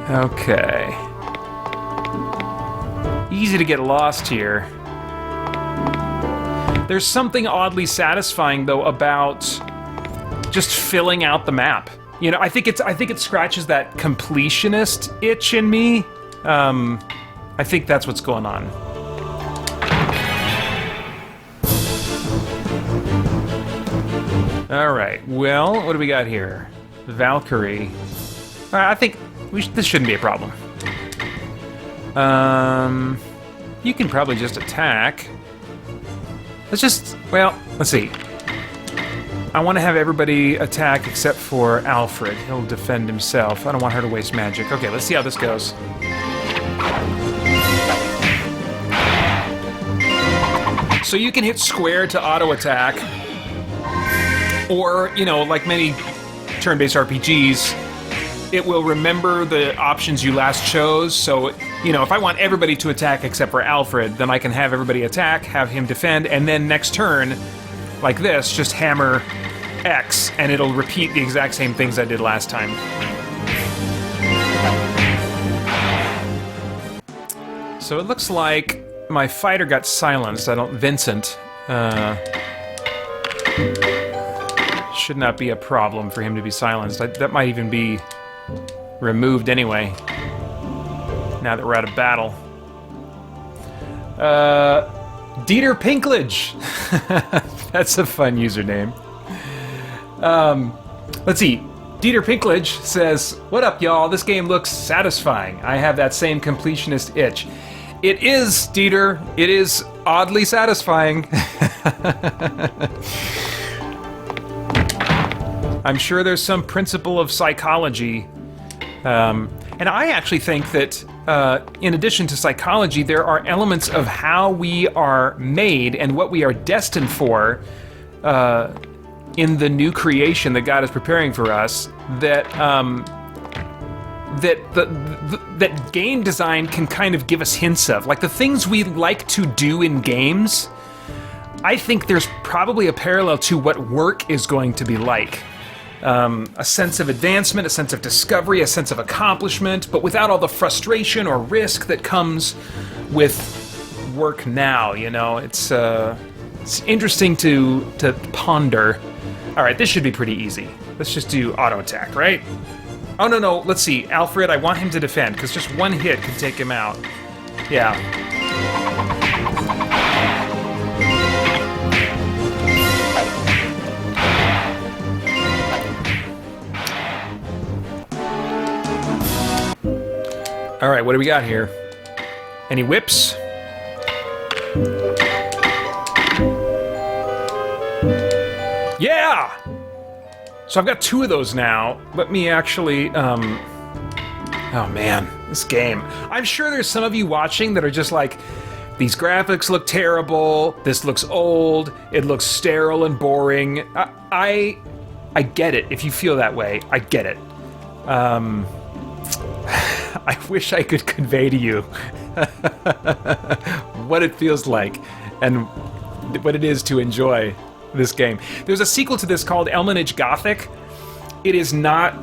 Okay. Easy to get lost here. There's something oddly satisfying, though, about just filling out the map. You know, I think it scratches that completionist itch in me. I think that's what's going on. All right. Well, what do we got here? Valkyrie. I think this shouldn't be a problem. You can probably just attack. Let's see. I want to have everybody attack except for Alfred. He'll defend himself. I don't want her to waste magic. Okay, let's see how this goes. So you can hit square to auto-attack. Or, you know, like many turn-based RPGs, it will remember the options you last chose. So, you know, if I want everybody to attack except for Alfred, then I can have everybody attack, have him defend, and then next turn, like this, just hammer X, and it'll repeat the exact same things I did last time. So it looks like my fighter got silenced. Vincent. Should not be a problem for him to be silenced. That might even be removed anyway, now that we're out of battle. Dieter Pinklage. That's a fun username. Let's see. Dieter Pinklage says, "What up, y'all? This game looks satisfying. I have that same completionist itch." It is, Dieter. It is oddly satisfying. I'm sure there's some principle of psychology. And I actually think that in addition to psychology, there are elements of how we are made and what we are destined for in the new creation that God is preparing for us, that that game design can kind of give us hints of. Like the things we like to do in games, I think there's probably a parallel to what work is going to be like. A sense of advancement, a sense of discovery, a sense of accomplishment, but without all the frustration or risk that comes with work now, you know? It's interesting to ponder. All right, this should be pretty easy. Let's just do auto attack, right? Oh, no, let's see. Alfred, I want him to defend, because just one hit could take him out. Yeah. All right, what do we got here? Any whips? Yeah! So I've got 2 of those now. Let me actually, oh man, this game. I'm sure there's some of you watching that are just like, these graphics look terrible, this looks old, it looks sterile and boring. I get it. If you feel that way, I get it. I wish I could convey to you what it feels like and what it is to enjoy this game. There's a sequel to this called Elminage Gothic. It is not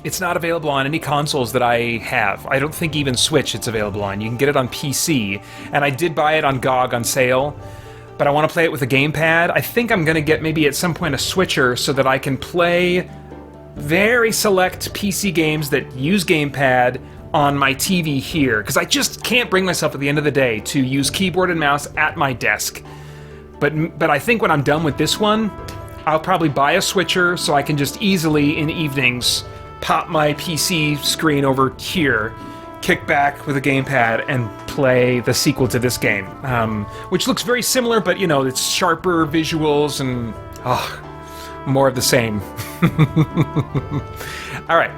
it's not available on any consoles that I have. I don't think even Switch it's available on. You can get it on PC, and I did buy it on GOG on sale, but I want to play it with a gamepad. I think I'm going to get maybe at some point a switcher so that I can play very select PC games that use gamepad on my TV here, because I just can't bring myself at the end of the day to use keyboard and mouse at my desk. But I think when I'm done with this one, I'll probably buy a switcher so I can just easily in evenings pop my PC screen over here, kick back with a gamepad, and play the sequel to this game, which looks very similar, but you know, it's sharper visuals and more of the same. All right.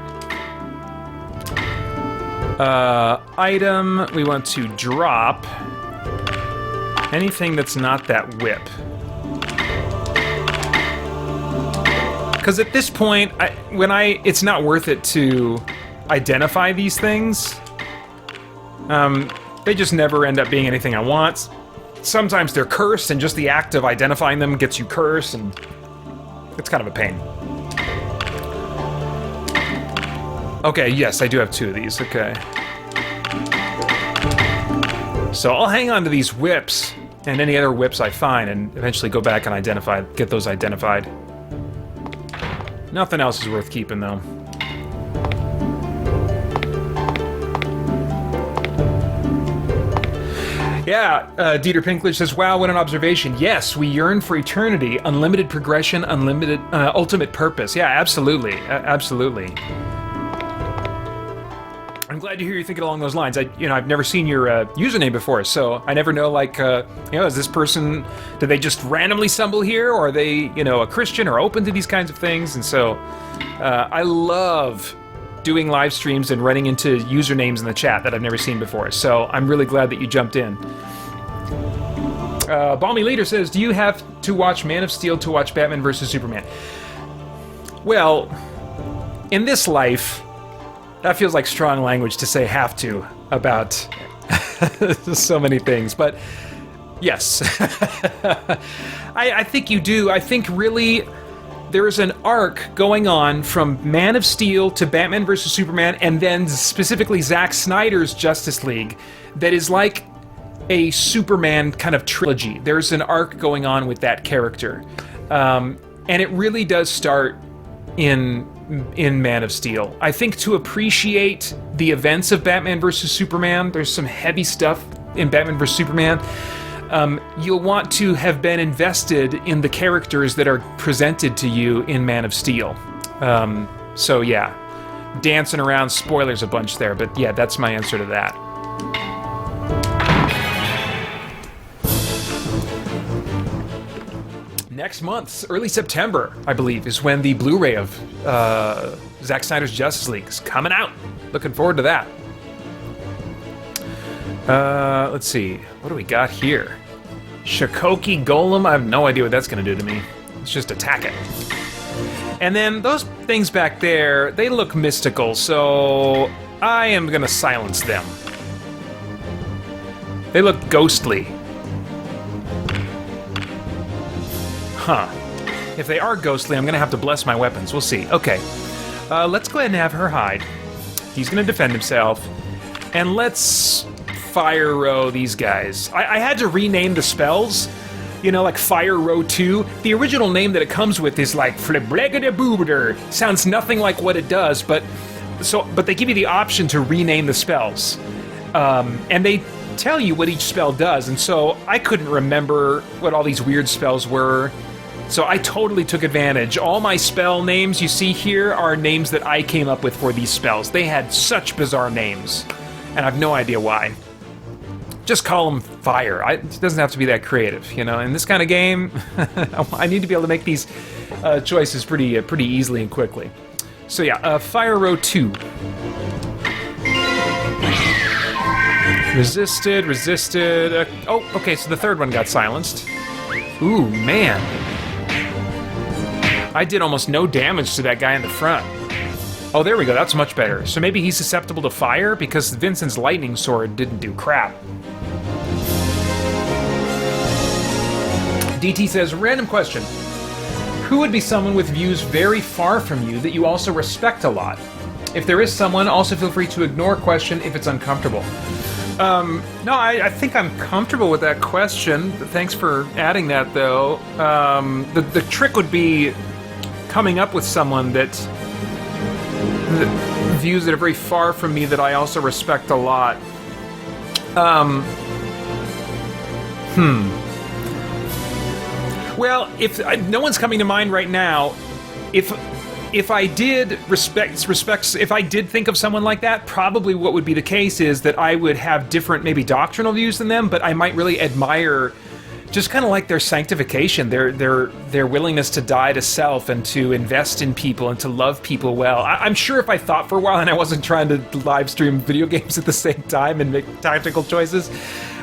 Item, we want to drop anything that's not that whip. Because at this point, it's not worth it to identify these things. They just never end up being anything I want. Sometimes they're cursed, and just the act of identifying them gets you cursed, and it's kind of a pain. Okay, yes, I do have 2 of these. Okay. So I'll hang on to these whips and any other whips I find and eventually go back and get those identified. Nothing else is worth keeping, though. Yeah, Dieter Pinklage says, wow, what an observation. Yes, we yearn for eternity, unlimited progression, unlimited, ultimate purpose. Yeah, absolutely, absolutely. I'm glad to hear you thinking along those lines. I've never seen your username before, so I never know, like, is this person, do they just randomly stumble here, or are they, a Christian or open to these kinds of things? And so, I love doing live streams and running into usernames in the chat that I've never seen before, so I'm really glad that you jumped in. Balmy Leader says, do you have to watch Man of Steel to watch Batman vs. Superman? Well, in this life, that feels like strong language to say have to about so many things, but yes. I think you do. I think really there's an arc going on from Man of Steel to Batman vs. Superman, and then specifically Zack Snyder's Justice League, that is like a Superman kind of trilogy. There's an arc going on with that character. And it really does start in Man of Steel. I think to appreciate the events of Batman vs. Superman, there's some heavy stuff in Batman vs. Superman. You'll want to have been invested in the characters that are presented to you in Man of Steel. So yeah, dancing around spoilers a bunch there, but yeah, that's my answer to that. Next month, early September, I believe, is when the Blu-ray of Zack Snyder's Justice League is coming out. Looking forward to that. Let's see. What do we got here? Shikoki Golem. I have no idea what that's going to do to me. Let's just attack it. And then those things back there, they look mystical, so I am going to silence them. They look ghostly. Huh. If they are ghostly, I'm going to have to bless my weapons. We'll see. Okay. Let's go ahead and have her hide. He's going to defend himself. And let's fire row these guys. I had to rename the spells. Like Fire Row 2. The original name that it comes with is like Flibregada. Sounds nothing like what it does, but they give you the option to rename the spells. And they tell you what each spell does, and so I couldn't remember what all these weird spells were. So I totally took advantage. All my spell names you see here are names that I came up with for these spells. They had such bizarre names, and I have no idea why. Just call them fire. It doesn't have to be that creative, In this kind of game, I need to be able to make these choices pretty easily and quickly. So yeah, Fire Row 2. Resisted. Okay, so the third one got silenced. Ooh, man. I did almost no damage to that guy in the front. Oh, there we go, that's much better. So maybe he's susceptible to fire because Vincent's lightning sword didn't do crap. DT says, random question. Who would be someone with views very far from you that you also respect a lot? If there is someone, also feel free to ignore question if it's uncomfortable. No, I think I'm comfortable with that question. Thanks for adding that, though. The trick would be coming up with someone that views that are very far from me that I also respect a lot. Well, if no one's coming to mind right now, if I did if I did think of someone like that, probably what would be the case is that I would have different, maybe doctrinal views than them, but I might really admire just kind of like their sanctification, their willingness to die to self and to invest in people and to love people well. I'm sure if I thought for a while and I wasn't trying to live stream video games at the same time and make tactical choices,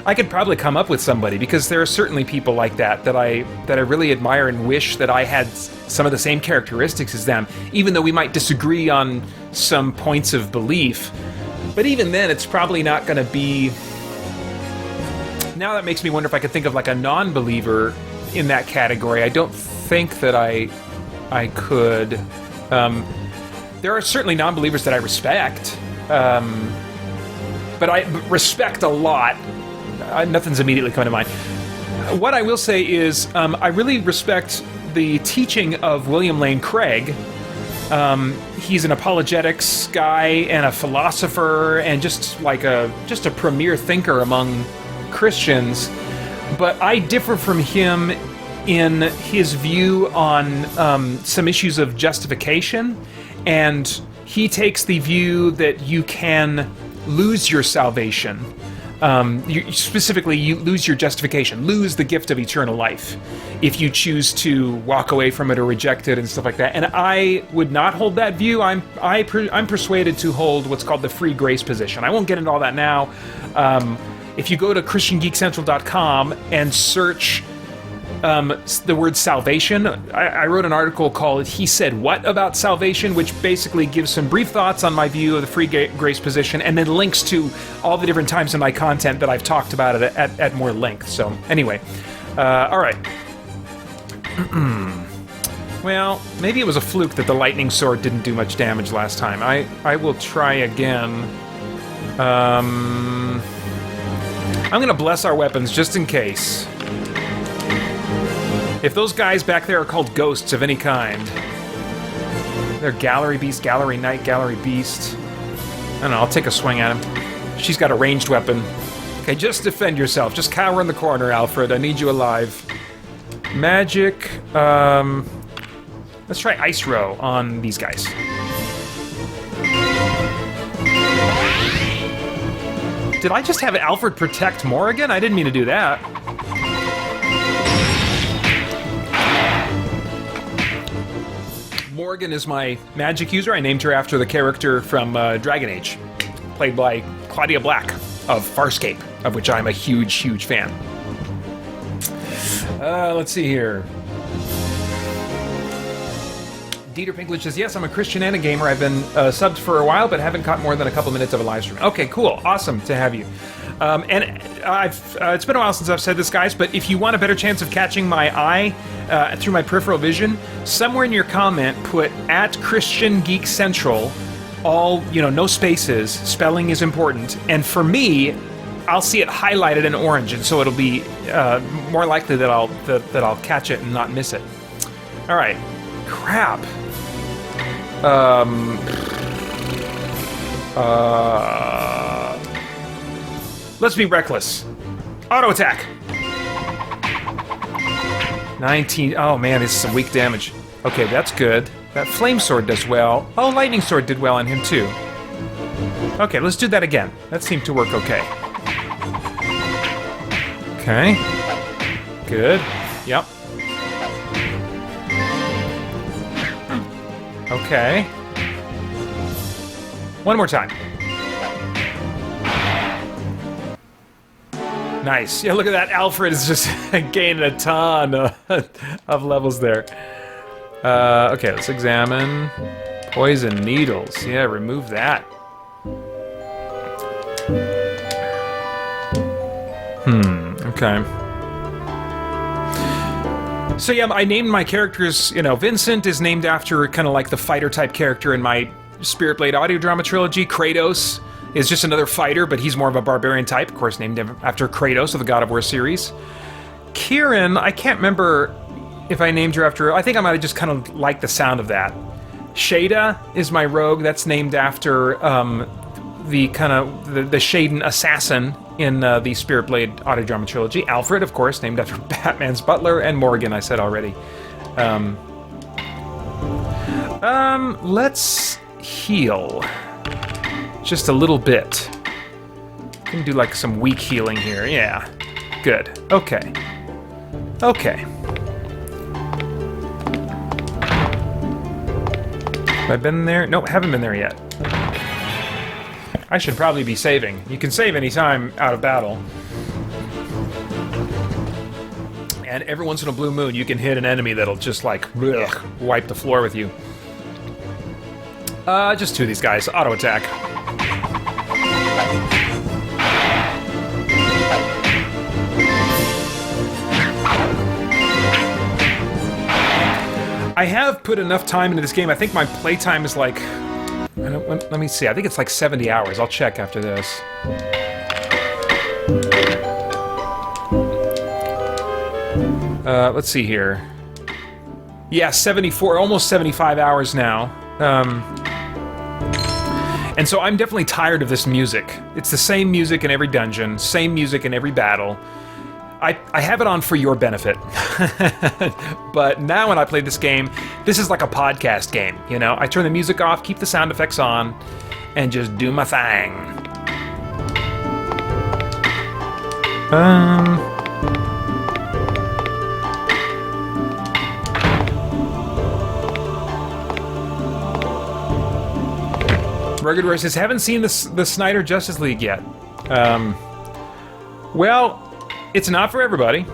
I could probably come up with somebody, because there are certainly people like that I really admire and wish that I had some of the same characteristics as them, even though we might disagree on some points of belief. But even then, it's probably not going to be... Now that makes me wonder if I could think of like a non-believer in that category. I don't think that I could. There are certainly non-believers that I respect, but I respect a lot. Nothing's immediately coming to mind. What I will say is I really respect the teaching of William Lane Craig. He's an apologetics guy and a philosopher and just a premier thinker among Christians. But I differ from him in his view on some issues of justification, and he takes the view that you can lose your salvation. You lose your justification, lose the gift of eternal life if you choose to walk away from it or reject it and stuff like that. And I would not hold that view. I'm persuaded to hold what's called the free grace position. I won't get into all that now. If you go to christiangeekcentral.com and search the word salvation, I wrote an article called "He Said What About Salvation," which basically gives some brief thoughts on my view of the free grace position, and then links to all the different times in my content that I've talked about it at more length. So anyway, all right. Well, maybe it was a fluke that the lightning sword didn't do much damage last time. I will try again. I'm gonna bless our weapons just in case. If those guys back there are called ghosts of any kind, they're gallery beast, gallery knight, gallery beast. I don't know, I'll take a swing at him. She's got a ranged weapon. Okay, just defend yourself. Just cower in the corner, Alfred. I need you alive. Magic. Let's try Ice Row on these guys. Did I just have Alfred protect Morrigan? I didn't mean to do that. Morrigan is my magic user. I named her after the character from Dragon Age, played by Claudia Black of Farscape, of which I'm a huge, huge fan. Let's see here. Dieter Pinklage says, yes, I'm a Christian and a gamer. I've been subbed for a while, but haven't caught more than a couple minutes of a live stream. Okay, cool. Awesome to have you. It's been a while since I've said this, guys, but if you want a better chance of catching my eye through my peripheral vision, somewhere in your comment, put @ChristianGeekCentral, all, no spaces, spelling is important, and for me, I'll see it highlighted in orange, and so it'll be more likely that I'll catch it and not miss it. All right. Crap. Let's be reckless. Auto attack. 19. Oh man, this is some weak damage. Okay, that's good. That flame sword does well. Oh, lightning sword did well on him too. Okay, let's do that again. That seemed to work okay. Okay. Good. Yep. Okay. One more time. Nice. Yeah, look at that. Alfred is just gaining a ton of levels there. Okay, let's examine. Poison needles. Yeah, remove that. Okay. So yeah, I named my characters, Vincent is named after kind of like the fighter type character in my Spirit Blade audio drama trilogy. Kratos is just another fighter, but he's more of a barbarian type, of course, named after Kratos of the God of War series. Kieran, I can't remember if I named her after, I think I might have just kind of liked the sound of that. Shada is my rogue, that's named after the Shaden assassin in the Spirit Blade audio drama trilogy. Alfred, of course, named after Batman's butler, and Morrigan, I said already. Let's heal just a little bit. Can do like some weak healing here. Yeah, good. Okay. Have I been there? Nope, haven't been there yet. I should probably be saving. You can save anytime out of battle. And every once in a blue moon, you can hit an enemy that'll just like wipe the floor with you. Just two of these guys. Auto attack. I have put enough time into this game. I think my playtime is like Let me see. I think it's like 70 hours. I'll check after this. Let's see here. Yeah, 74, almost 75 hours now. And so I'm definitely tired of this music. It's the same music in every dungeon, same music in every battle. I have it on for your benefit. But now when I play this game, this is like a podcast game, you know? I turn the music off, keep the sound effects on, and just do my thing. Rugged Roy says, haven't seen the Snyder Justice League yet. Well, it's not for everybody.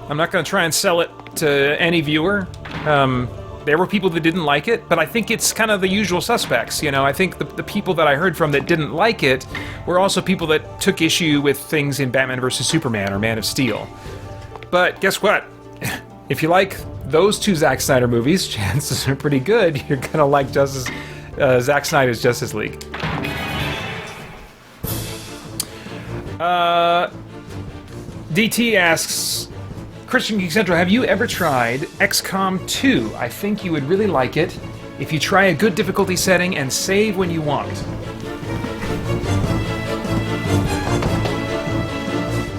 I'm not going to try and sell it to any viewer. There were people that didn't like it, but I think it's kind of the usual suspects, you know? I think the people that I heard from that didn't like it were also people that took issue with things in Batman vs. Superman or Man of Steel. But guess what? If you like those two Zack Snyder movies, chances are pretty good you're going to like Zack Snyder's Justice League. DT asks, Christian Geek Central, have you ever tried XCOM 2? I think you would really like it if you try a good difficulty setting and save when you want.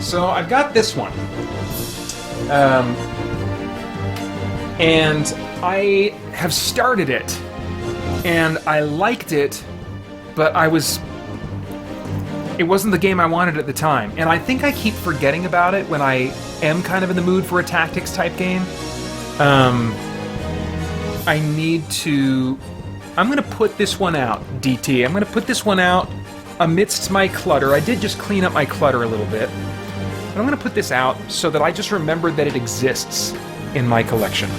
So I've got this one. And I have started it. And I liked it, but it wasn't the game I wanted at the time. And I think I keep forgetting about it when I am kind of in the mood for a tactics type game. I'm gonna put this one out, DT. I'm gonna put this one out amidst my clutter. I did just clean up my clutter a little bit. But I'm gonna put this out so that I just remember that it exists in my collection.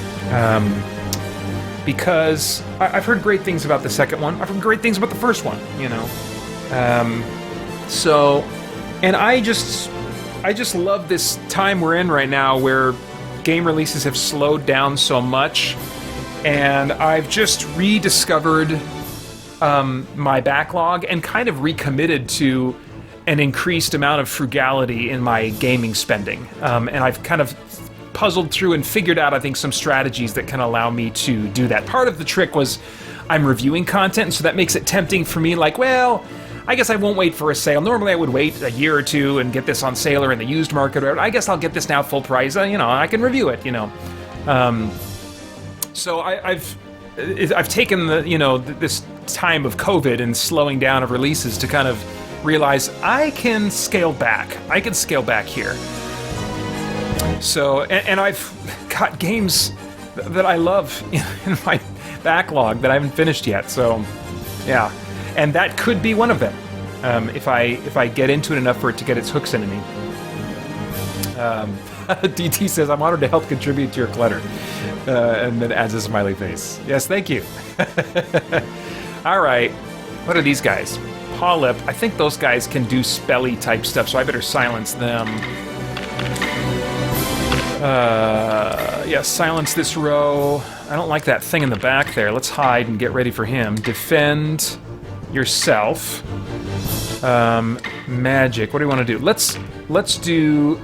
Because I've heard great things about the second one. I've heard great things about the first one, you know. And I just love this time we're in right now where game releases have slowed down so much, and I've just rediscovered my backlog and kind of recommitted to an increased amount of frugality in my gaming spending. And I've kind of puzzled through and figured out, I think, some strategies that can allow me to do that. Part of the trick was I'm reviewing content, and so that makes it tempting for me, like, well, I guess I won't wait for a sale. Normally I would wait a year or two and get this on sale or in the used market, or I guess I'll get this now full price, you know, I can review it, you know. So I've taken this time of COVID and slowing down of releases to kind of realize I can scale back. I can scale back here. So, and I've got games that I love in my backlog that I haven't finished yet, so yeah. And that could be one of them, if I get into it enough for it to get its hooks into me. DT says, I'm honored to help contribute to your clutter, and then adds a smiley face. Yes, thank you. All right, what are these guys? Polyp, I think those guys can do spelly type stuff, so I better silence them. Yeah, silence this row. I don't like that thing in the back there. Let's hide and get ready for him. Defend yourself. Magic. What do we want to do? Let's do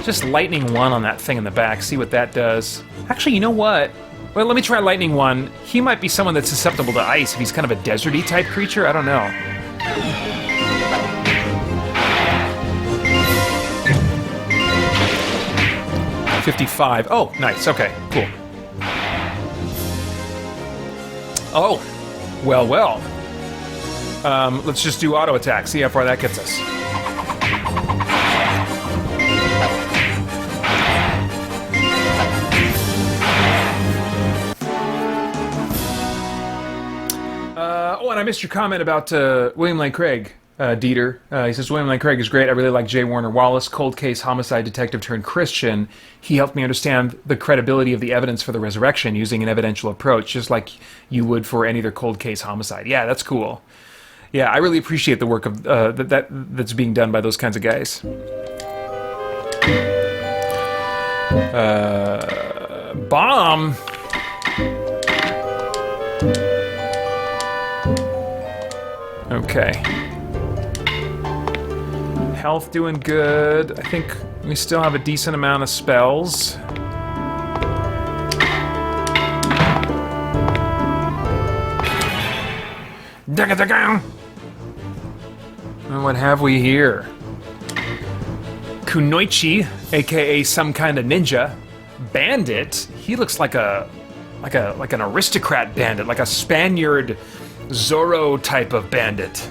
just lightning 1 on that thing in the back. See what that does. Actually, you know what? Well, let me try lightning 1. He might be someone that's susceptible to ice if he's kind of a deserty type creature. I don't know. $55. Oh, nice. Okay, cool. Oh, well. Let's just do auto attack. See how far that gets us. And I missed your comment about William Lane Craig. Dieter. He says, William Lane Craig is great. I really like J. Warner Wallace, cold case homicide detective turned Christian. He helped me understand the credibility of the evidence for the resurrection using an evidential approach, just like you would for any other cold case homicide. Yeah, that's cool. Yeah, I really appreciate the work of that's being done by those kinds of guys. Bomb. Okay. Health doing good. I think we still have a decent amount of spells. And what have we here? Kunoichi, aka some kind of ninja. Bandit. He looks like an aristocrat bandit, like a Spaniard Zorro type of bandit.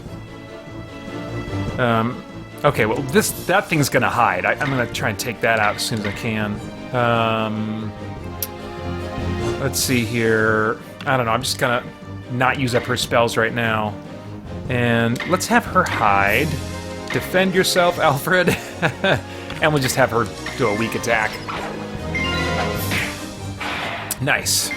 Okay, well that thing's gonna hide. I'm gonna try and take that out as soon as I can. Let's see here. I don't know. I'm just gonna not use up her spells right now, and let's have her hide. Defend yourself, Alfred, and we'll just have her do a weak attack. Nice.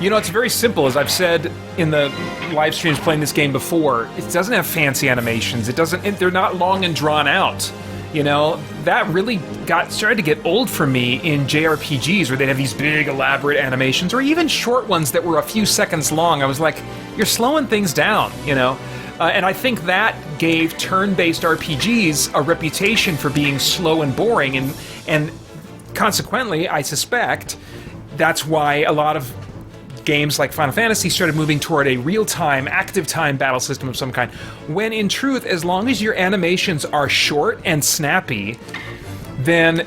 You know, it's very simple, as I've said in the live streams playing this game before. It doesn't have fancy animations. They're not long and drawn out. You know, that really started to get old for me in JRPGs, where they'd have these big, elaborate animations, or even short ones that were a few seconds long. I was like, you're slowing things down, you know? And I think that gave turn-based RPGs a reputation for being slow and boring, and consequently, I suspect that's why a lot of games like Final Fantasy started moving toward a real-time, active-time battle system of some kind, when in truth, as long as your animations are short and snappy, then,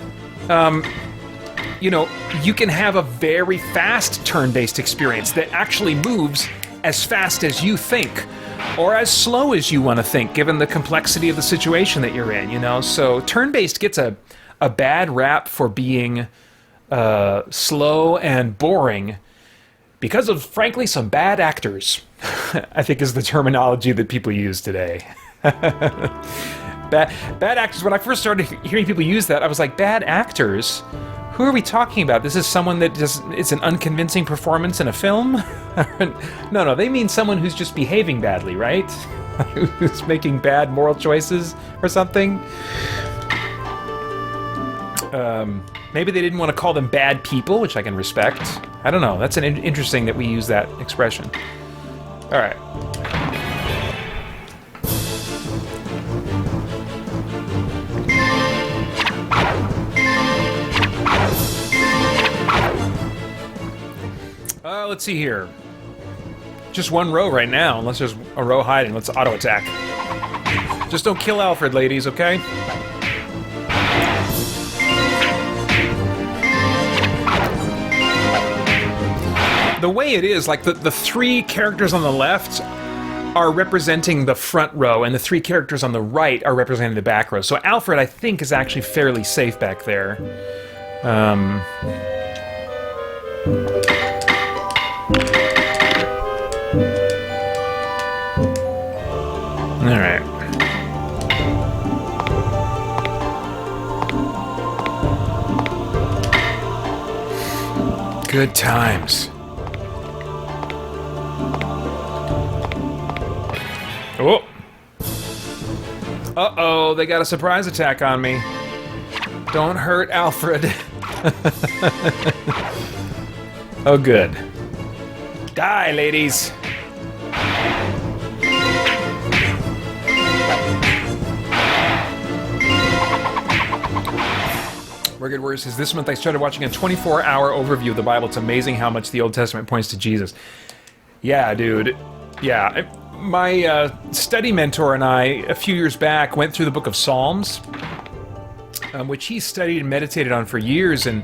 you know, you can have a very fast turn-based experience that actually moves as fast as you think, or as slow as you want to think, given the complexity of the situation that you're in, you know? So turn-based gets a bad rap for being slow and boring, because of, frankly, some bad actors, I think is the terminology that people use today. Bad actors. When I first started hearing people use that, I was like, bad actors? Who are we talking about? This is someone that it's an unconvincing performance in a film? No, they mean someone who's just behaving badly, right? Who's making bad moral choices or something? Maybe they didn't want to call them bad people, which I can respect. I don't know. That's interesting that we use that expression. All right. Let's see here. Just one row right now, unless there's a row hiding. Let's auto attack. Just don't kill Alfred, ladies, okay? The way it is, like the three characters on the left are representing the front row, and the three characters on the right are representing the back row. So Alfred, I think, is actually fairly safe back there. All right. Good times. Oh. Uh-oh, they got a surprise attack on me. Don't hurt Alfred. Oh, good. Die, ladies. Rugged Warrior says, this month I started watching a 24-hour overview of the Bible. It's amazing how much the Old Testament points to Jesus. Yeah, dude. Yeah. My study mentor and I, a few years back, went through the book of Psalms, which he studied and meditated on for years, and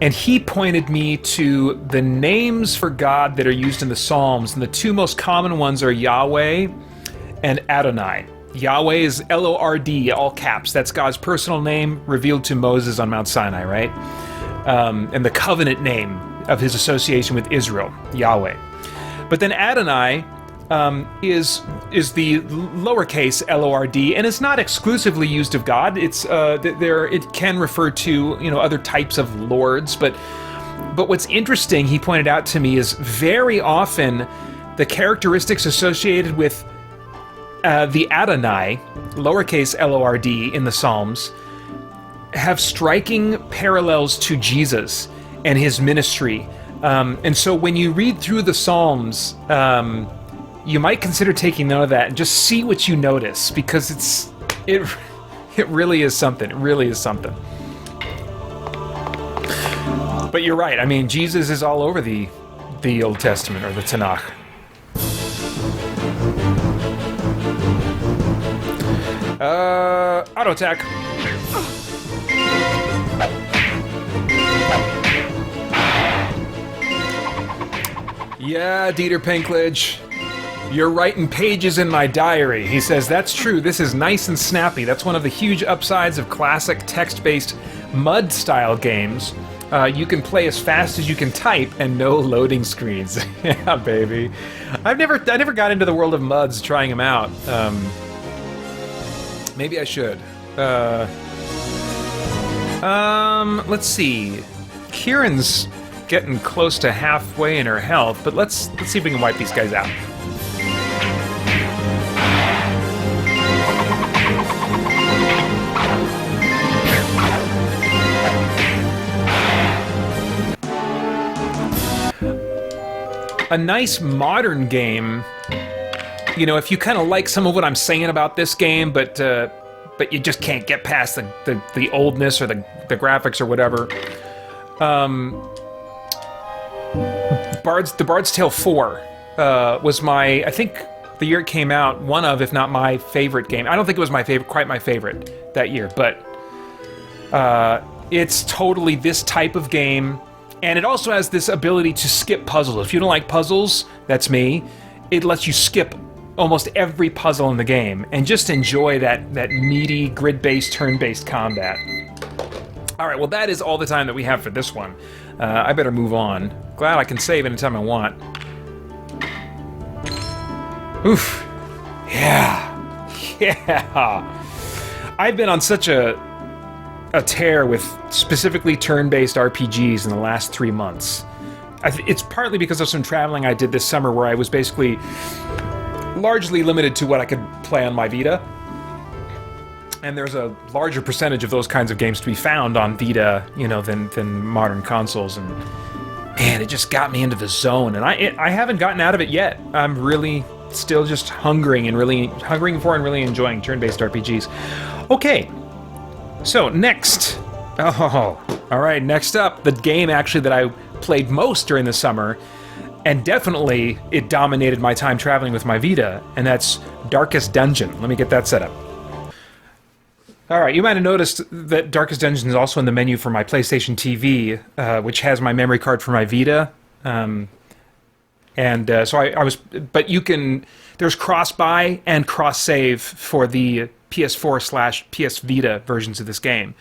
he pointed me to the names for God that are used in the Psalms, and the two most common ones are Yahweh and Adonai. Yahweh is L-O-R-D, all caps. That's God's personal name revealed to Moses on Mount Sinai, right? And the covenant name of his association with Israel, Yahweh. But then Adonai is the lowercase L-O-R-D, and it's not exclusively used of God. It's it can refer to, you know, other types of lords, but what's interesting, he pointed out to me, is very often the characteristics associated with the Adonai, lowercase L-O-R-D, in the Psalms have striking parallels to Jesus and his ministry. And so when you read through the Psalms, you might consider taking note of that and just see what you notice, because it really is something. It really is something. But you're right. I mean, Jesus is all over the Old Testament, or the Tanakh. Auto attack. Yeah, Dieter Pinklage. You're writing pages in my diary. He says, that's true. This is nice and snappy. That's one of the huge upsides of classic text-based MUD-style games. You can play as fast as you can type, and no loading screens. Yeah, baby. I never got into the world of MUDs trying them out. Maybe I should. Let's see. Kieran's getting close to halfway in her health, but let's see if we can wipe these guys out. A nice modern game, you know, if you kind of like some of what I'm saying about this game, but you just can't get past the oldness or the graphics or whatever. The Bard's Tale 4 was I think the year it came out, one of, if not my favorite game. I don't think it was quite my favorite that year, but it's totally this type of game. And it also has this ability to skip puzzles. If you don't like puzzles, that's me. It lets you skip almost every puzzle in the game and just enjoy that meaty, grid-based, turn-based combat. All right, well, that is all the time that we have for this one. I better move on. Glad I can save anytime I want. Oof. Yeah. Yeah. I've been on such a tear with specifically turn-based RPGs in the last 3 months. It's partly because of some traveling I did this summer where I was basically largely limited to what I could play on my Vita. And there's a larger percentage of those kinds of games to be found on Vita, you know, than modern consoles. And man, it just got me into the zone. And I haven't gotten out of it yet. I'm really still just hungering for and really enjoying turn-based RPGs. Okay. So, next. Oh, all right, next up, the game actually that I played most during the summer, and definitely it dominated my time traveling with my Vita, and that's Darkest Dungeon. Let me get that set up. All right, you might have noticed that Darkest Dungeon is also in the menu for my PlayStation TV, which has my memory card for my Vita. So I was, but you can, there's cross-buy and cross-save for the PS4/PS Vita versions of this game.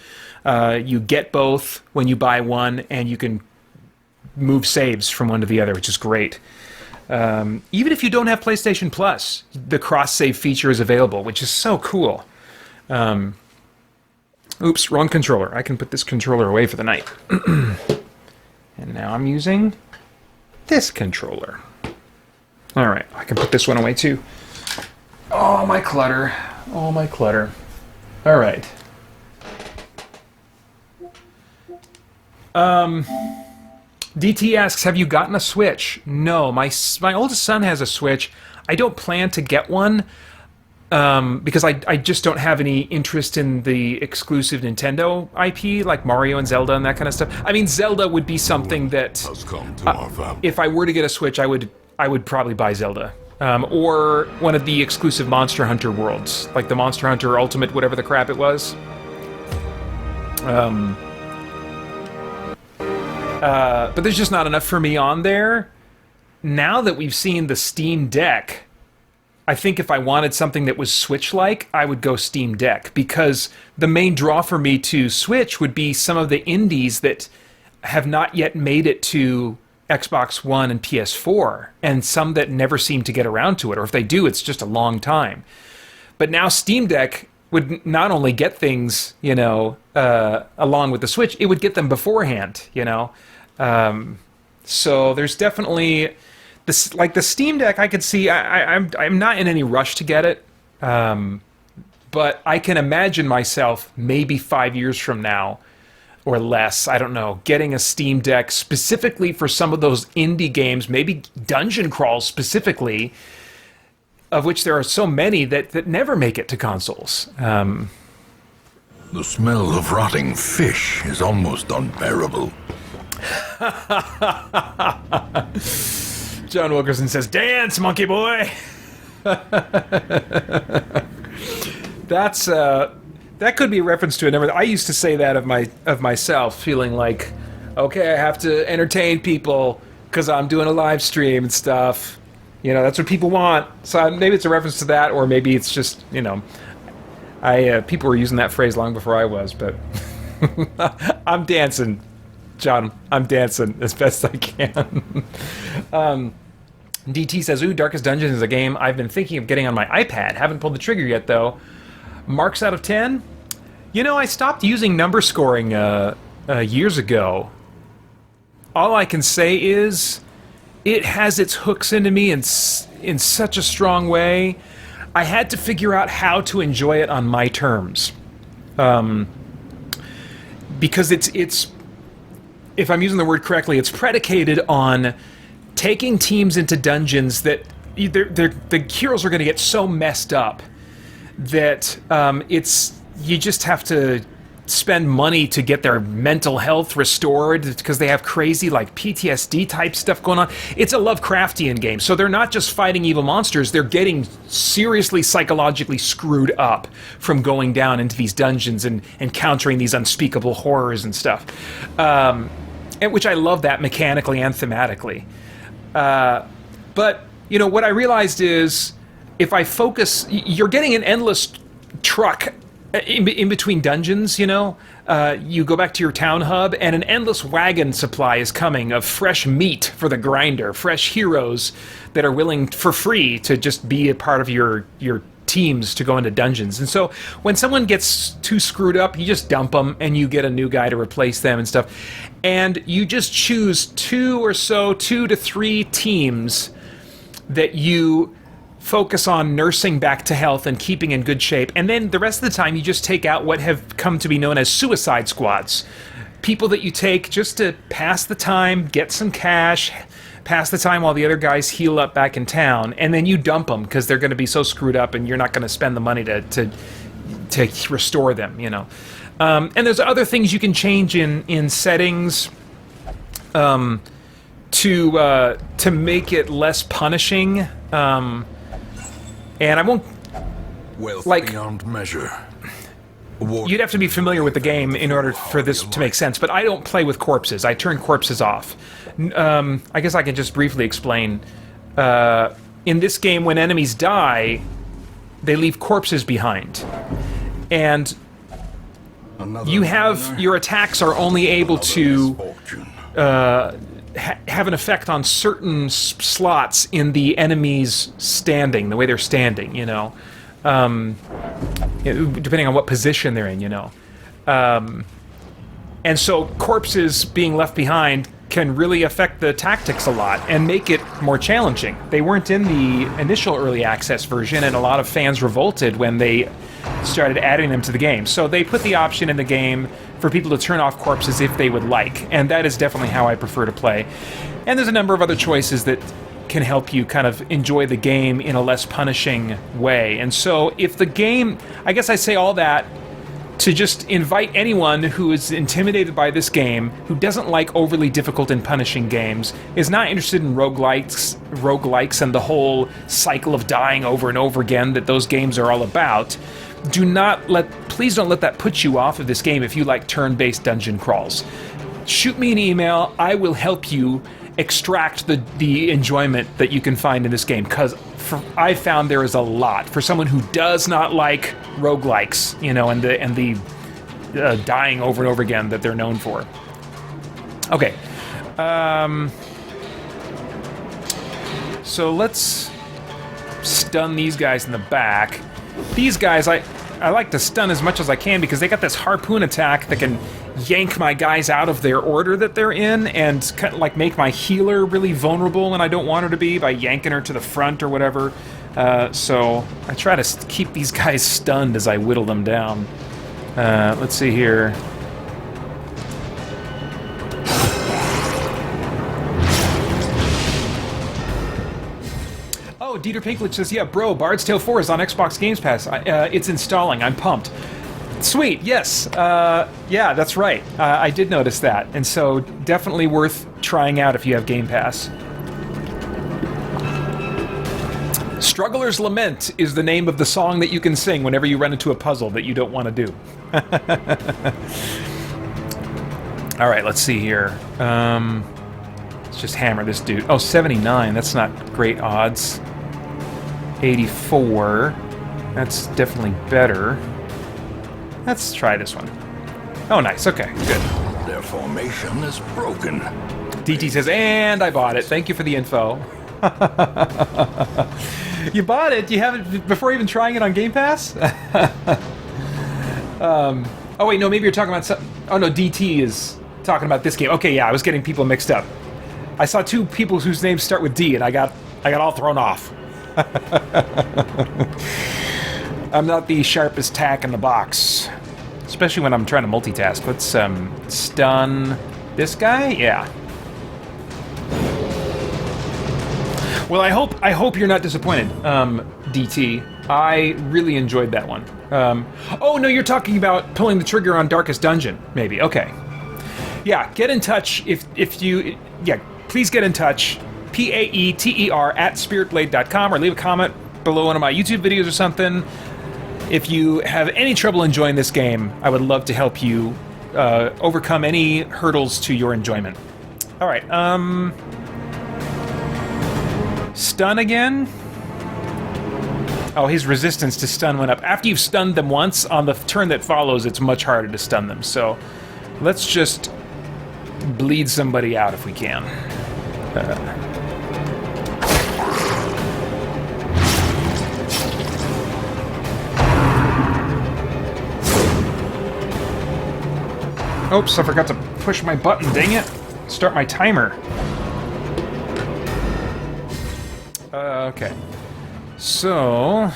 You get both when you buy one, and you can move saves from one to the other, which is great. Even if you don't have PlayStation Plus, the cross-save feature is available, which is so cool. Oops, wrong controller. I can put this controller away for the night. And now I'm using this controller. All right, I can put this one away too. Oh, my clutter. Oh, my clutter. All right. DT asks, have you gotten a Switch? No, my oldest son has a Switch. I don't plan to get one because I just don't have any interest in the exclusive Nintendo IP, like Mario and Zelda and that kind of stuff. I mean, Zelda would be something that if I were to get a Switch, I would probably buy Zelda. Or one of the exclusive Monster Hunter worlds, like the Monster Hunter Ultimate, whatever the crap it was. But there's just not enough for me on there. Now that we've seen the Steam Deck, I think if I wanted something that was Switch-like, I would go Steam Deck, because the main draw for me to Switch would be some of the indies that have not yet made it to Xbox One and PS4, and some that never seem to get around to it, or if they do, it's just a long time. But now Steam Deck would not only get things, you know, along with the Switch, it would get them beforehand, you know. So there's definitely this, like the Steam Deck. I could see. I'm not in any rush to get it, but I can imagine myself maybe 5 years from now or less. I don't know. Getting a Steam Deck specifically for some of those indie games, maybe dungeon crawls specifically, of which there are so many that never make it to consoles. The smell of rotting fish is almost unbearable. John Wilkerson says, "Dance, monkey boy." That could be a reference to a number. I used to say that of myself, feeling like, okay, I have to entertain people because I'm doing a live stream and stuff. You know, that's what people want. So maybe it's a reference to that, or maybe it's just, you know, people were using that phrase long before I was, but I'm dancing, John. I'm dancing as best I can. DT says, ooh, Darkest Dungeon is a game I've been thinking of getting on my iPad. Haven't pulled the trigger yet, though. Marks out of 10? You know, I stopped using number scoring years ago. All I can say is it has its hooks into me in such a strong way. I had to figure out how to enjoy it on my terms. Because it's if I'm using the word correctly, it's predicated on taking teams into dungeons that the heroes are going to get so messed up that you just have to spend money to get their mental health restored because they have crazy like PTSD type stuff going on. It's a Lovecraftian game, so they're not just fighting evil monsters, they're getting seriously psychologically screwed up from going down into these dungeons and encountering these unspeakable horrors and stuff. And which I love that mechanically and thematically. But, you know, what I realized is if I focus, you're getting an endless truck in between dungeons, you know. You go back to your town hub and an endless wagon supply is coming of fresh meat for the grinder, fresh heroes that are willing for free to just be a part of your teams to go into dungeons. And so when someone gets too screwed up, you just dump them and you get a new guy to replace them and stuff. And you just choose 2 to 3 teams that you focus on nursing back to health and keeping in good shape. And then the rest of the time, you just take out what have come to be known as suicide squads. People that you take just to pass the time, get some cash, pass the time while the other guys heal up back in town, and then you dump them because they're going to be so screwed up and you're not going to spend the money to restore them, you know. And there's other things you can change in settings to make it less punishing. And I won't, Wealth like, beyond measure. You'd have to be familiar with the game in order for this to make sense, but I don't play with corpses. I turn corpses off. I guess I can just briefly explain. In this game, when enemies die, they leave corpses behind. And your attacks are only able to have an effect on certain slots in the enemy's standing, the way they're standing, you know. Depending on what position they're in, you know. And so corpses being left behind can really affect the tactics a lot and make it more challenging. They weren't in the initial early access version, and a lot of fans revolted when they started adding them to the game. So they put the option in the game for people to turn off corpses if they would like, and that is definitely how I prefer to play. And there's a number of other choices that can help you kind of enjoy the game in a less punishing way. And so if the game, I guess I say all that to just invite anyone who is intimidated by this game, who doesn't like overly difficult and punishing games, is not interested in roguelikes and the whole cycle of dying over and over again that those games are all about. Please don't let that put you off of this game if you like turn-based dungeon crawls. Shoot me an email. I will help you extract the enjoyment that you can find in this game, because I found there is a lot for someone who does not like roguelikes, you know, and the dying over and over again that they're known for. Okay, so let's stun these guys in the back. These guys, I like to stun as much as I can because they got this harpoon attack that can yank my guys out of their order that they're in and kind of like make my healer really vulnerable when I don't want her to be by yanking her to the front or whatever. So I try to keep these guys stunned as I whittle them down. Let's see here. Oh, Dieter Pinklich says, yeah, bro, Bard's Tale 4 is on Xbox Games Pass. It's installing. I'm pumped. Sweet, yes. Yeah, that's right. I did notice that. And so definitely worth trying out if you have Game Pass. Struggler's Lament is the name of the song that you can sing whenever you run into a puzzle that you don't want to do. All right, let's see here. Let's just hammer this dude. Oh, 79. That's not great odds. 84. That's definitely better. Let's try this one. Oh, nice. Okay, good. Their formation is broken. DT says, and I bought it. Thank you for the info. You bought it? You haven't before even trying it on Game Pass? Oh wait, no, maybe you're talking about something. Oh no, DT is talking about this game. Okay, yeah, I was getting people mixed up. I saw two people whose names start with D, and I got all thrown off. I'm not the sharpest tack in the box, especially when I'm trying to multitask. Let's stun this guy. Yeah. Well, I hope you're not disappointed, DT. I really enjoyed that one. Oh no, you're talking about pulling the trigger on Darkest Dungeon, maybe. Okay. Yeah, get in touch if you. Yeah, please get in touch. Paeter @spiritblade.com, or leave a comment below one of my YouTube videos or something. If you have any trouble enjoying this game, I would love to help you overcome any hurdles to your enjoyment. All right. Stun again? Oh, his resistance to stun went up. After you've stunned them once, on the turn that follows, it's much harder to stun them. So let's just bleed somebody out if we can. Oops, I forgot to push my button, dang it. Start my timer. Okay. So,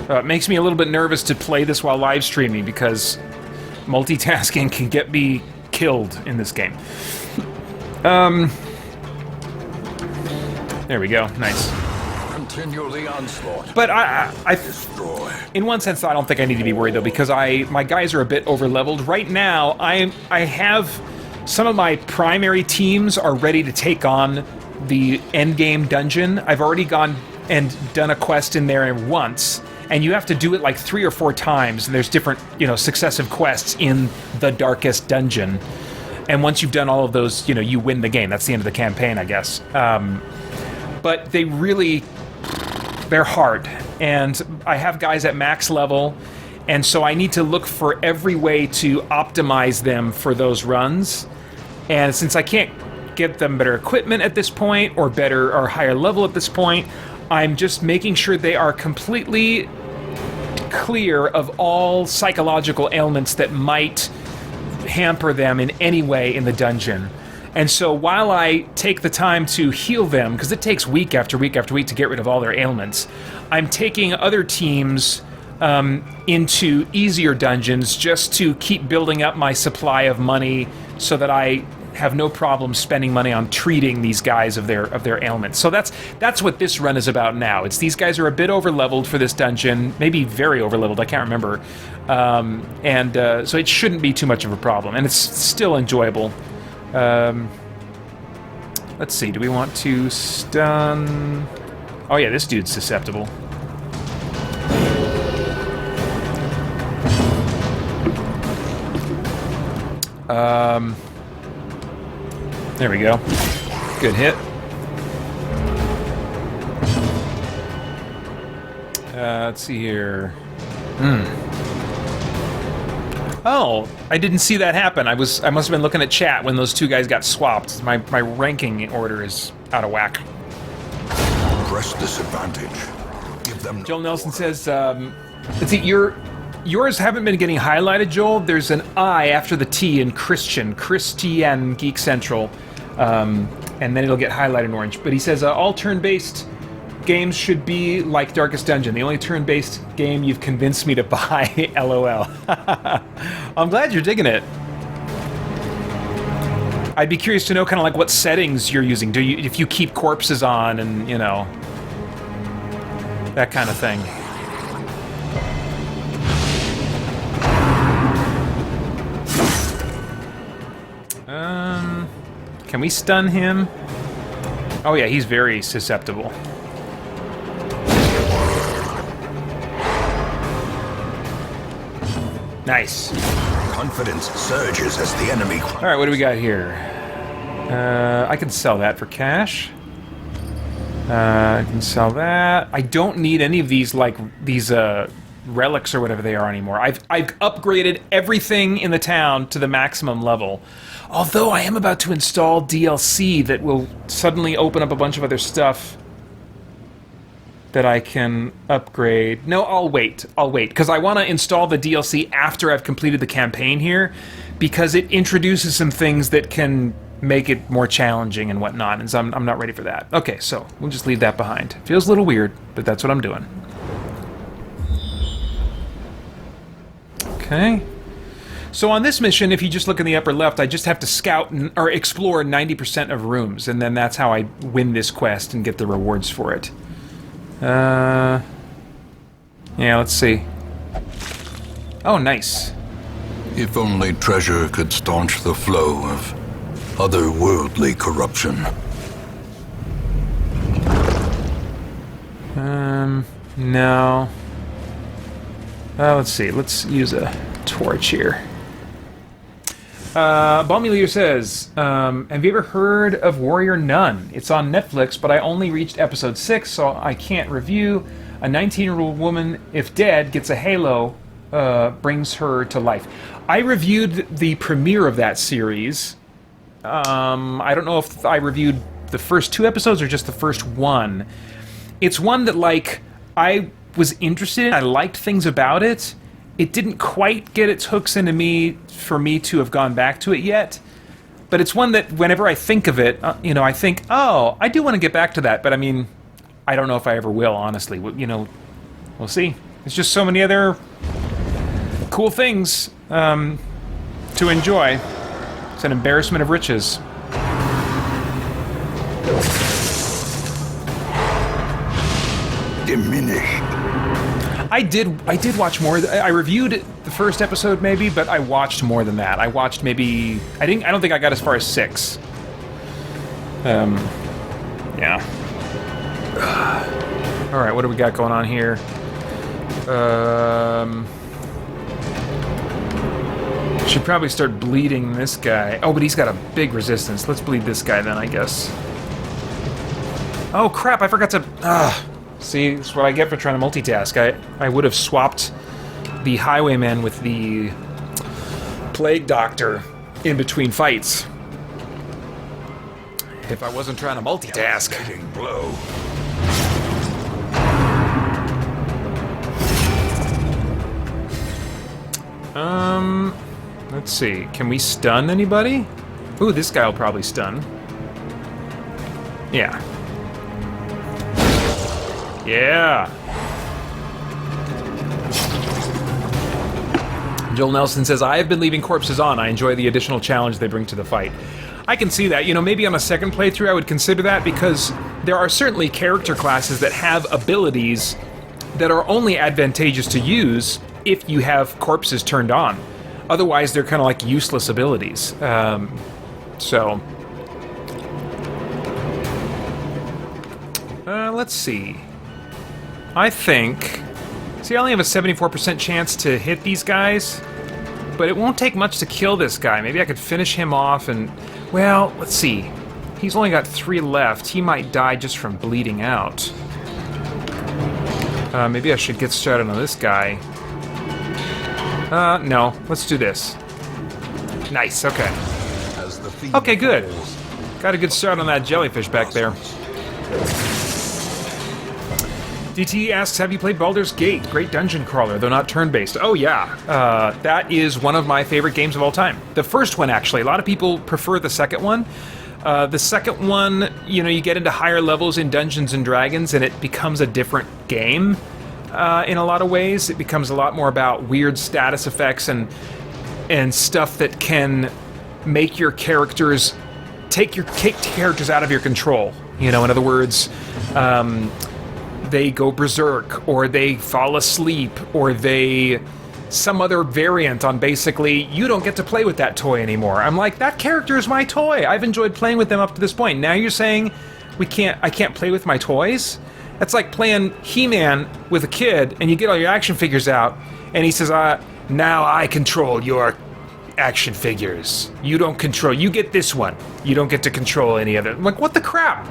it makes me a little bit nervous to play this while live streaming because multitasking can get me killed in this game. There we go. Nice. Continue the onslaught. But I Destroy. in one sense, I don't think I need to be worried though because my guys are a bit over-leveled right now. I have some of my primary teams are ready to take on the endgame dungeon. I've already gone and done a quest in there once, and you have to do it like 3 or 4 times, and there's different, successive quests in the darkest dungeon. And once you've done all of those, you win the game. That's the end of the campaign, I guess. But they're hard, and I have guys at max level, and so I need to look for every way to optimize them for those runs. And since I can't get them better equipment at this point, or better or higher level at this point, I'm just making sure they are completely clear of all psychological ailments that might hamper them in any way in the dungeon. And so while I take the time to heal them, because it takes week after week after week to get rid of all their ailments, I'm taking other teams into easier dungeons just to keep building up my supply of money so that I have no problem spending money on treating these guys of their ailments. So that's what this run is about now. It's these guys are a bit over-leveled for this dungeon, maybe very over-leveled, I can't remember. So it shouldn't be too much of a problem, and it's still enjoyable. Let's see, do we want to stun... Oh yeah, this dude's susceptible. There we go. Good hit. Let's see here. Oh, I didn't see that happen. I must have been looking at chat when those two guys got swapped. My ranking order is out of whack. Press disadvantage. Give them. Joel Nelson says, let's see, yours haven't been getting highlighted, Joel. There's an I after the T in christiangeekcentral. And then it'll get highlighted in orange. But he says, all turn-based games should be like Darkest Dungeon. The only turn-based game you've convinced me to buy, LOL. I'm glad you're digging it. I'd be curious to know kind of like what settings you're using. If you keep corpses on and, That kind of thing. Can we stun him? Oh yeah, he's very susceptible. Nice. Confidence surges as the enemy... Alright, what do we got here? I can sell that for cash. I can sell that. I don't need any of these, like, these, relics or whatever they are anymore. I've upgraded everything in the town to the maximum level. Although I am about to install DLC that will suddenly open up a bunch of other stuff that I can upgrade. No, I'll wait, because I want to install the DLC after I've completed the campaign here, because it introduces some things that can make it more challenging and whatnot, and so I'm not ready for that. Okay, so we'll just leave that behind. Feels a little weird, but that's what I'm doing. Okay. So on this mission, if you just look in the upper left, I just have to scout or explore 90% of rooms, and then that's how I win this quest and get the rewards for it. Yeah, let's see. Oh, nice. If only treasure could staunch the flow of otherworldly corruption. No. Let's see. Let's use a torch here. Balmy Leader says, have you ever heard of Warrior Nun? It's on Netflix, but I only reached episode 6, so I can't review. A 19-year-old woman, if dead, gets a halo, brings her to life. I reviewed the premiere of that series. I don't know if I reviewed the first 2 episodes or just the first one. It's one that, like, I was interested in. I liked things about it. It didn't quite get its hooks into me for me to have gone back to it yet. But it's one that whenever I think of it, you know, I think, oh, I do want to get back to that. But I mean, I don't know if I ever will, honestly. You know, we'll see. There's just so many other cool things to enjoy. It's an embarrassment of riches. Diminished. I did watch more. I reviewed the first episode maybe, but I watched more than that. I watched maybe I don't think I got as far as 6. Yeah. All right, what do we got going on here? Should probably start bleeding this guy. Oh, but he's got a big resistance. Let's bleed this guy then, I guess. Oh crap! I forgot to. See, that's what I get for trying to multitask. I would have swapped the Highwayman with the Plague Doctor in between fights if I wasn't trying to multitask. Blow. Let's see. Can we stun anybody? Ooh, this guy will probably stun. Yeah. Yeah. Joel Nelson says, I have been leaving corpses on. I enjoy the additional challenge they bring to the fight. I can see that. You know, maybe on a second playthrough I would consider that, because there are certainly character classes that have abilities that are only advantageous to use if you have corpses turned on. Otherwise, they're kind of like useless abilities. Let's see. I think... See, I only have a 74% chance to hit these guys, but it won't take much to kill this guy. Maybe I could finish him off and... Well, let's see. He's only got 3 left. He might die just from bleeding out. Maybe I should get started on this guy. No. Let's do this. Nice, okay. Okay, good. Got a good start on that jellyfish back there. DT asks, have you played Baldur's Gate? Great dungeon crawler, though not turn-based. Oh, yeah. That is one of my favorite games of all time. The first one, actually. A lot of people prefer the second one. The second one, you know, you get into higher levels in Dungeons and Dragons, and it becomes a different game in a lot of ways. It becomes a lot more about weird status effects and stuff that can make your characters... take characters out of your control. You know, in other words... they go berserk, or they fall asleep, or they... some other variant on basically, you don't get to play with that toy anymore. I'm like, that character is my toy. I've enjoyed playing with them up to this point. Now you're saying I can't play with my toys? That's like playing He-Man with a kid, and you get all your action figures out, and he says, now I control your action figures. You don't control, you get this one. You don't get to control any other. I'm like, what the crap?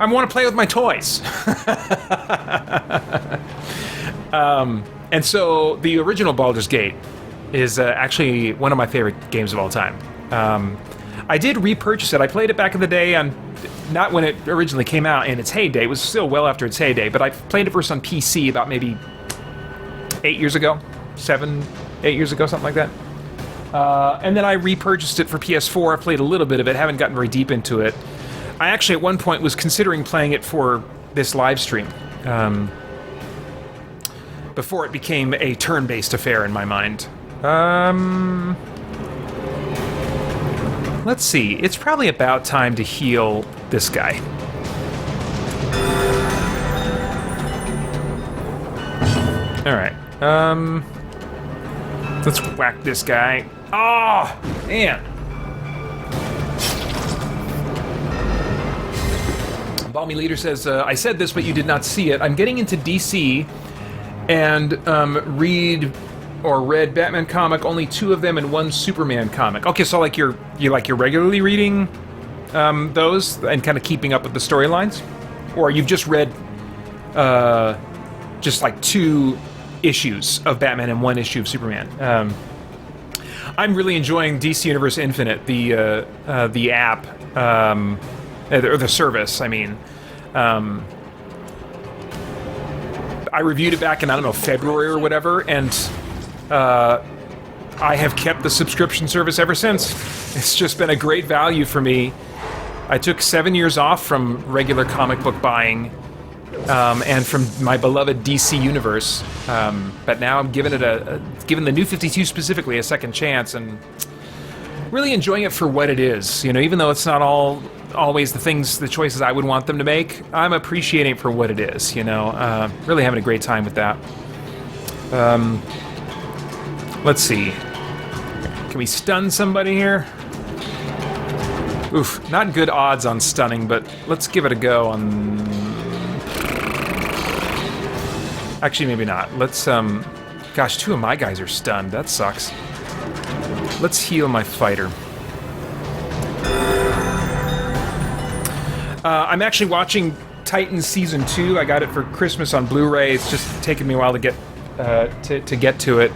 I want to play with my toys. And so the original Baldur's Gate is actually one of my favorite games of all time. I did repurchase it. I played it back in the day on, not when it originally came out in its heyday. It was still well after its heyday, but I played it first on PC about maybe 8 years ago, 7, 8 years ago, something like that. And then I repurchased it for PS4. I played a little bit of it, haven't gotten very deep into it. I actually at one point was considering playing it for this live stream. Before it became a turn-based affair in my mind. Let's see. It's probably about time to heal this guy. Alright. Let's whack this guy. Oh, man. Balmy Leader says, I said this, but you did not see it. I'm getting into DC and read Batman comic, only 2 of them, and 1 Superman comic. Okay, so like you're regularly reading those and kind of keeping up with the storylines, or you've just read just like 2 issues of Batman and 1 issue of Superman. I'm really enjoying DC Universe Infinite, the app, or the service. I mean. I reviewed it back in, I don't know, February or whatever, and I have kept the subscription service ever since. It's just been a great value for me. I took 7 years off from regular comic book buying and from my beloved DC universe, but now I'm giving it giving the New 52 specifically a second chance, and really enjoying it for what it is. You know, even though it's not always the choices I would want them to make, I'm appreciating it for what it is, you know. Really having a great time with that. Let's see. Can we stun somebody here? Oof, not good odds on stunning, but let's give it a go on... Actually, maybe not. Let's, gosh, 2 of my guys are stunned. That sucks. Let's heal my fighter. I'm actually watching Titans Season 2. I got it for Christmas on Blu-ray. It's just taken me a while to get to it.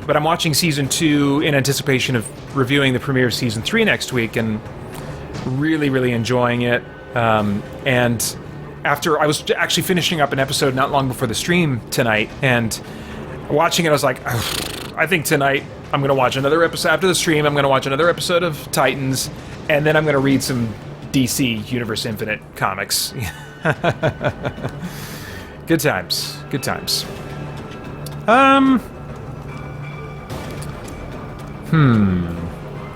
But I'm watching Season 2 in anticipation of reviewing the premiere of Season 3 next week, and really, really enjoying it. And after, I was actually finishing up an episode not long before the stream tonight, and watching it, I was like, I think tonight I'm going to watch another episode. After the stream, I'm going to watch another episode of Titans, and then I'm going to read some DC Universe Infinite comics. Good times. Good times.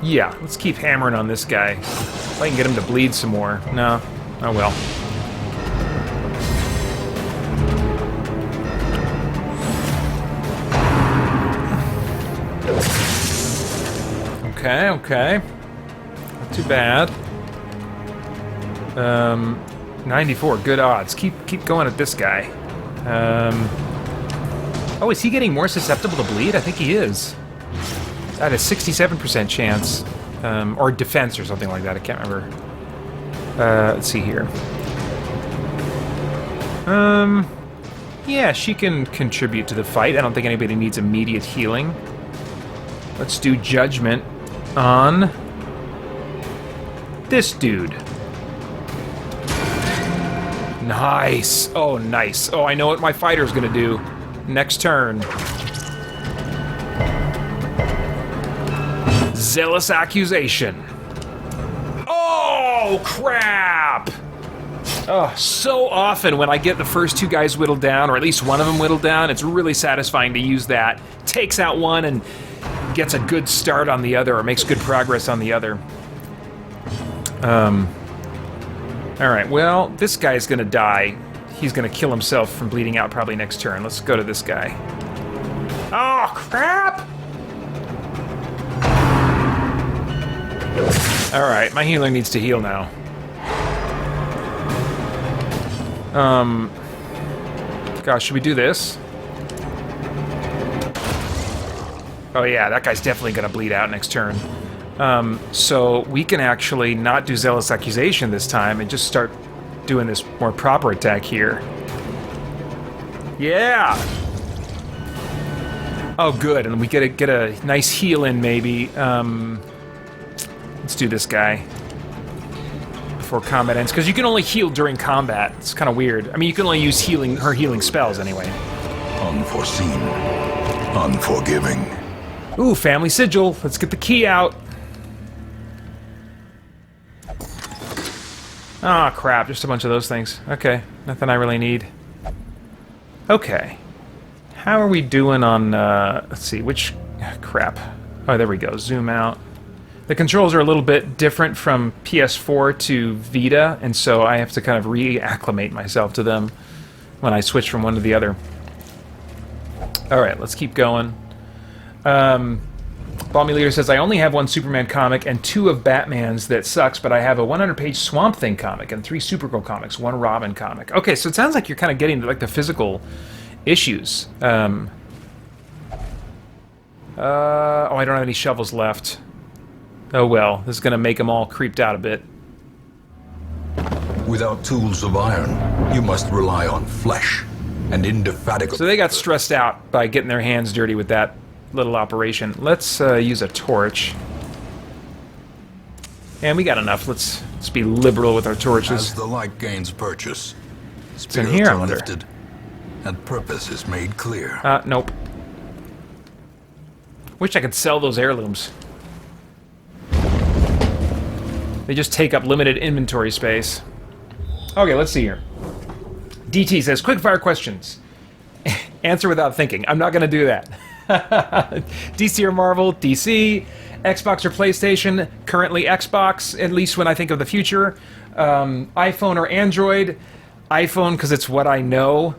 Yeah, let's keep hammering on this guy. If I can get him to bleed some more. No. Oh well. Okay. Not too bad. 94, good odds. Keep going at this guy. Oh, is he getting more susceptible to bleed? I think he is. That is 67% chance. Or defense or something like that, I can't remember. Let's see here. Yeah, she can contribute to the fight. I don't think anybody needs immediate healing. Let's do judgment on this dude. Nice. Oh, nice. Oh, I know what my fighter's gonna do next turn. Zealous accusation. Oh, crap! Oh, so often when I get the first 2 guys whittled down, or at least one of them whittled down, it's really satisfying to use that. Takes out one and gets a good start on the other, or makes good progress on the other. Alright, well, this guy's gonna die. he's going to kill himself from bleeding out probably next turn. Let's go to this guy. Oh, crap! Alright, my healer needs to heal now. Gosh, should we do this? Oh yeah, that guy's definitely gonna bleed out next turn. So we can actually not do Zealous Accusation this time and just start doing this more proper attack here. Yeah! Oh good, and we get a nice heal in maybe. Let's do this guy before combat ends, because you can only heal during combat. It's kind of weird. I mean, you can only use her healing spells anyway. Unforeseen. Unforgiving. Ooh, family sigil. Let's get the key out. Ah, crap. Just a bunch of those things. Okay, nothing I really need. Okay. How are we doing on, let's see, which... crap. Oh, there we go. Zoom out. The controls are a little bit different from PS4 to Vita, and so I have to kind of reacclimate myself to them when I switch from one to the other. Alright, let's keep going. Balmy Leader says, I only have one Superman comic and 2 of Batman's that sucks, but I have a 100-page Swamp Thing comic and 3 Supergirl comics, 1 Robin comic. Okay, so it sounds like you're kind of getting to, like, the physical issues. Oh, I don't have any shovels left. Oh well, this is going to make them all creeped out a bit. Without tools of iron, you must rely on flesh and indefatigable... So they got stressed out by getting their hands dirty with that little operation. Let's use a torch. And we got enough. Let's be liberal with our torches. As the light gains purchase, It's in here, I wonder. lifted, and purpose is made clear. Nope. Wish I could sell those heirlooms. They just take up limited inventory space. Okay, let's see here. DT says, quickfire questions. Answer without thinking. I'm not going to do that. DC or Marvel? DC. Xbox or PlayStation? Currently Xbox, at least when I think of the future. iPhone or Android? iPhone, because it's what I know.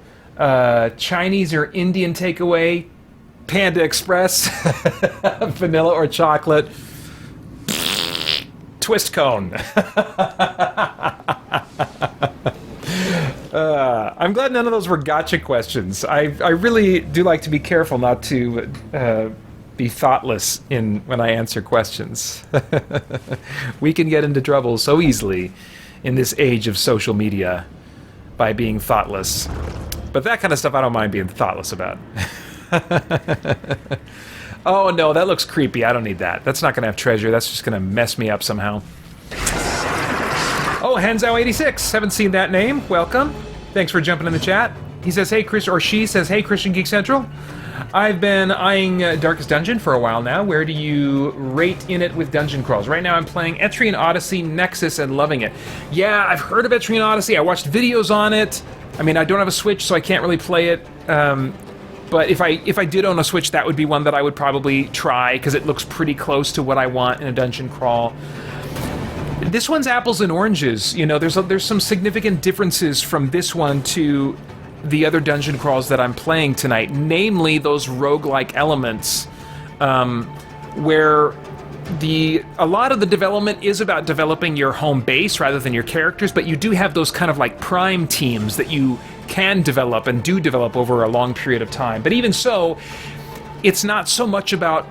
Chinese or Indian takeaway? Panda Express. Vanilla or chocolate? Twist cone. I'm glad none of those were gotcha questions. I really do like to be careful not to be thoughtless when I answer questions. We can get into trouble so easily in this age of social media by being thoughtless. But that kind of stuff I don't mind being thoughtless about. Oh no, that looks creepy. I don't need that. That's not going to have treasure. That's just going to mess me up somehow. Oh, Henzao86. Haven't seen that name. Welcome. Thanks for jumping in the chat. He says, hey, Chris, or she says, hey, Christian Geek Central. I've been eyeing Darkest Dungeon for a while now. Where do you rate in it with dungeon crawls? Right now I'm playing Etrian Odyssey, Nexus, and loving it. Yeah, I've heard of Etrian Odyssey. I watched videos on it. I mean, I don't have a Switch, so I can't really play it. But if I did own a Switch, that would be one that I would probably try, because it looks pretty close to what I want in a dungeon crawl. This one's apples and oranges. You know, there's some significant differences from this one to the other dungeon crawls that I'm playing tonight, namely those roguelike elements, where a lot of the development is about developing your home base rather than your characters, but you do have those kind of like prime teams that you can develop and do develop over a long period of time. But even so, it's not so much about...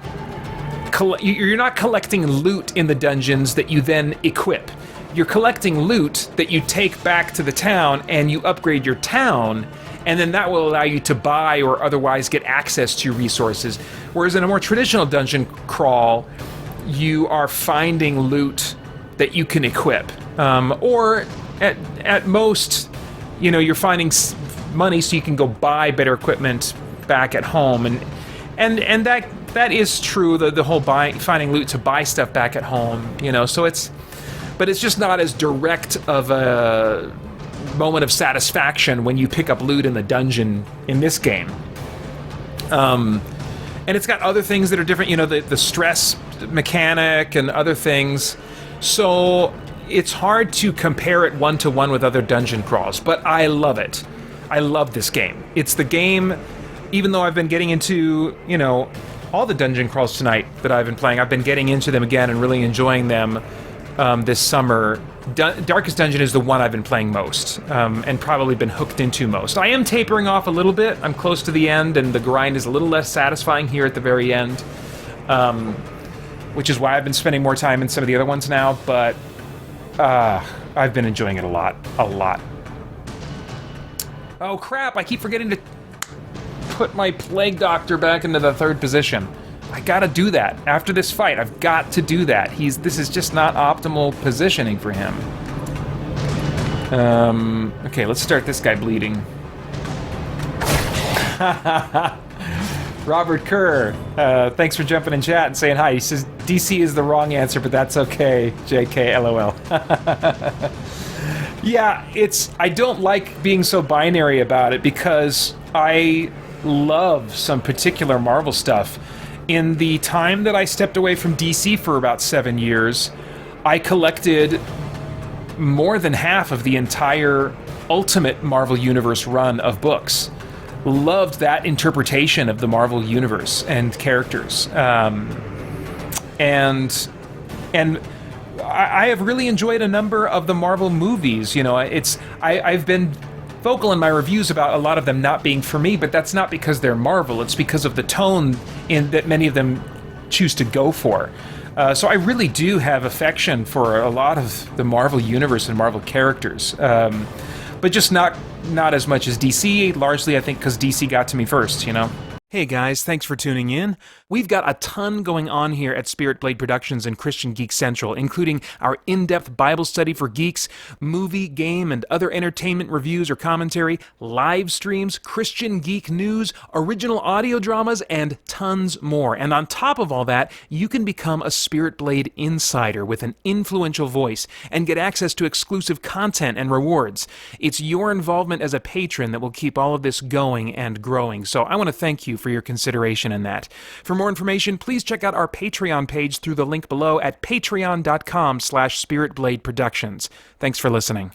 You're not collecting loot in the dungeons that you then equip. You're collecting loot that you take back to the town and you upgrade your town, and then that will allow you to buy or otherwise get access to resources. Whereas in a more traditional dungeon crawl, you are finding loot that you can equip. Or at most, you know, you're finding money so you can go buy better equipment back at home, and that is true. The whole finding loot to buy stuff back at home, you know. So but it's just not as direct of a moment of satisfaction when you pick up loot in the dungeon in this game. And it's got other things that are different, you know, the stress mechanic and other things. So it's hard to compare it one-to-one with other dungeon crawls, but I love it. I love this game. It's the game, even though I've been getting into, all the dungeon crawls tonight that I've been playing, I've been getting into them again and really enjoying them this summer. Darkest Dungeon is the one I've been playing most, and probably been hooked into most. I am tapering off a little bit. I'm close to the end, and the grind is a little less satisfying here at the very end, which is why I've been spending more time in some of the other ones now, but I've been enjoying it a lot. Oh crap, I keep forgetting to put my Plague Doctor back into the 3rd position. I gotta do that. After this fight, I've got to do that. This is just not optimal positioning for him. Okay, let's start this guy bleeding. Robert Kerr, thanks for jumping in chat and saying hi. He says, DC is the wrong answer, but that's okay. JK, LOL. Yeah, I don't like being so binary about it because I love some particular Marvel stuff. In the time that I stepped away from DC for about 7 years, I collected more than half of the entire Ultimate Marvel Universe run of books. Loved that interpretation of the Marvel Universe and characters. And I have really enjoyed a number of the Marvel movies. I've been vocal in my reviews about a lot of them not being for me, but that's not because they're Marvel. It's because of the tone that many of them choose to go for. So I really do have affection for a lot of the Marvel universe and Marvel characters, but just not as much as DC. Largely, I think, because DC got to me first. Hey guys, thanks for tuning in. We've got a ton going on here at Spirit Blade Productions and Christian Geek Central, including our in-depth Bible study for geeks, movie, game, and other entertainment reviews or commentary, live streams, Christian geek news, original audio dramas, and tons more. And on top of all that, you can become a Spirit Blade insider with an influential voice and get access to exclusive content and rewards. It's your involvement as a patron that will keep all of this going and growing, so I want to thank you for your consideration in that. For more information, please check out our Patreon page through the link below at patreon.com/spiritbladeproductions. Thanks for listening.